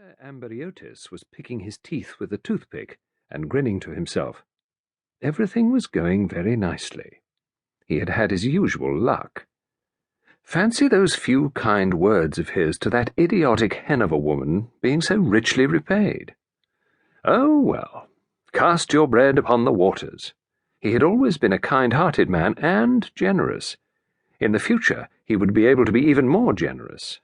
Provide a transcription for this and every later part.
Mr. Ambriotis was picking his teeth with a toothpick and grinning to himself. Everything was going very nicely. He had had his usual luck. Fancy those few kind words of his to that idiotic hen of a woman being so richly repaid. Oh, well, cast your bread upon the waters. He had always been a kind-hearted man and generous. In the future he would be able to be even more generous.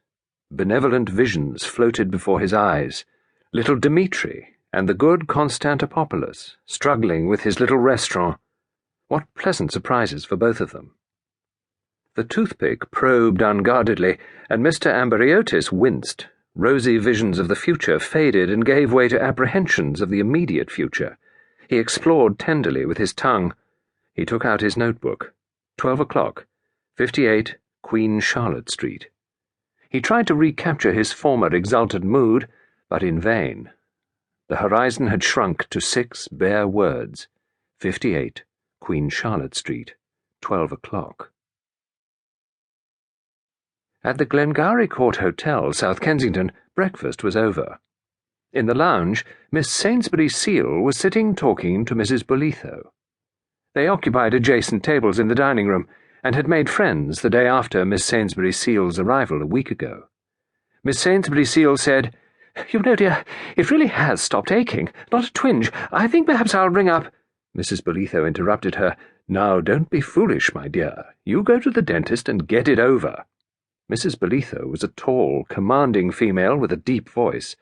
Benevolent visions floated before his eyes. Little Dmitri and the good Constantinopolis, struggling with his little restaurant. What pleasant surprises for both of them. The toothpick probed unguardedly, and Mr. Ambriotis winced. Rosy visions of the future faded and gave way to apprehensions of the immediate future. He explored tenderly with his tongue. He took out his notebook. 12 o'clock, 58 Queen Charlotte Street. He tried to recapture his former exultant mood, but in vain. The horizon had shrunk to 6 bare words. 58 Queen Charlotte Street, 12 o'clock. At the Glengarry Court Hotel, South Kensington, breakfast was over. In the lounge, Miss Sainsbury Seal was sitting talking to Mrs. Bolitho. They occupied adjacent tables in the dining room, and had made friends the day after Miss Sainsbury Seal's arrival a week ago. Miss Sainsbury Seal said, "You know, dear, it really has stopped aching. Not a twinge. I think perhaps I'll ring up—" Mrs. Bolitho interrupted her. "Now, don't be foolish, my dear. You go to the dentist and get it over." Mrs. Bolitho was a tall, commanding female with a deep voice.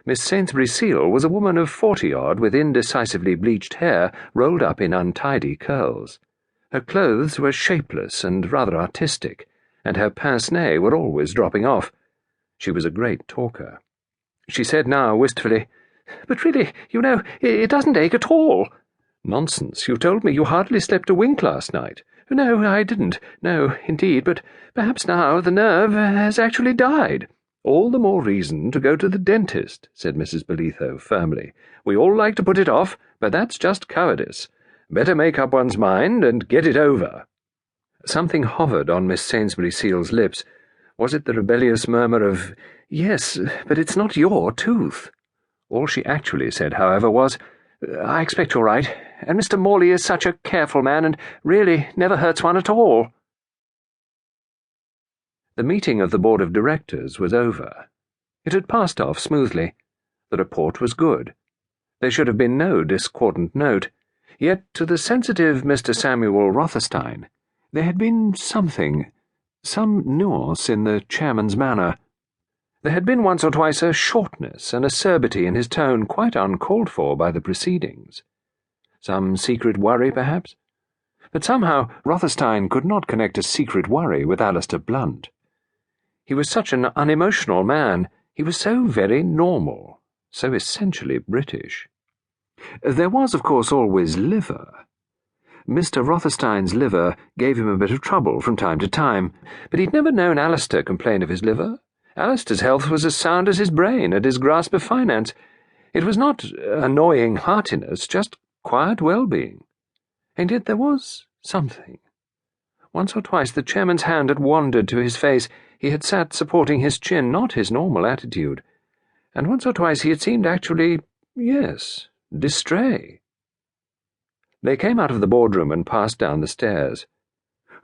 Miss Sainsbury Seal was a woman of 40-odd with indecisively bleached hair rolled up in untidy curls. Her clothes were shapeless and rather artistic, and her pince-nez were always dropping off. She was a great talker. She said now, wistfully, "But really, you know, it doesn't ache at all." "Nonsense, you told me you hardly slept a wink last night." "No, I didn't. No, indeed, but perhaps now the nerve has actually died." "All the more reason to go to the dentist," said Mrs. Bolitho firmly. "We all like to put it off, but that's just cowardice. Better make up one's mind and get it over." Something hovered on Miss Sainsbury Seal's lips. Was it the rebellious murmur of, "Yes, but it's not your tooth"? All she actually said, however, was, "I expect you're right, and Mr. Morley is such a careful man and really never hurts one at all." The meeting of the board of directors was over. It had passed off smoothly. The report was good. There should have been no discordant note. Yet to the sensitive Mr. Samuel Rotherstein there had been some nuance in the chairman's manner. There had been once or twice a shortness and acerbity in his tone quite uncalled for by the proceedings. Some secret worry, perhaps? But somehow Rotherstein could not connect a secret worry with Alistair Blunt. He was such an unemotional man. He was so very normal, so essentially British. There was, of course, always liver. Mr. Rotherstein's liver gave him a bit of trouble from time to time, but he'd never known Alistair complain of his liver. Alistair's health was as sound as his brain and his grasp of finance. It was not annoying heartiness, just quiet well-being. And yet there was something. Once or twice the chairman's hand had wandered to his face. He had sat supporting his chin, not his normal attitude. And once or twice he had seemed actually, yes, distrait. They came out of the boardroom and passed down the stairs.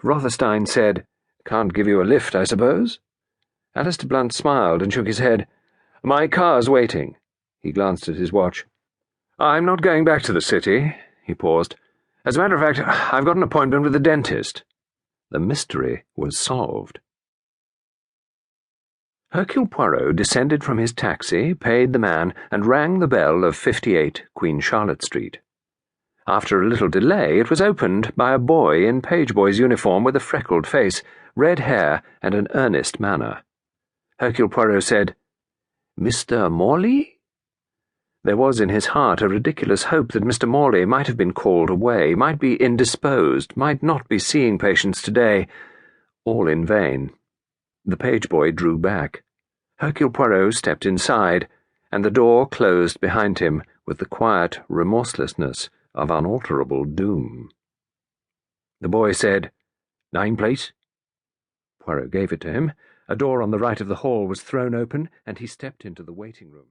Rotherstein said, "Can't give you a lift, I suppose?" Alistair Blunt smiled and shook his head. "My car's waiting." He glanced at his watch. "I'm not going back to the city." He paused. "As a matter of fact, I've got an appointment with the dentist." The mystery was solved. Hercule Poirot descended from his taxi, paid the man, and rang the bell of 58 Queen Charlotte Street. After a little delay, it was opened by a boy in page-boy's uniform with a freckled face, red hair, and an earnest manner. Hercule Poirot said, "Mr. Morley?" There was in his heart a ridiculous hope that Mr. Morley might have been called away, might be indisposed, might not be seeing patients today. All in vain. The page-boy drew back. Hercule Poirot stepped inside, and the door closed behind him with the quiet remorselessness of unalterable doom. The boy said, "Name, please?" Poirot gave it to him. A door on the right of the hall was thrown open, and he stepped into the waiting room.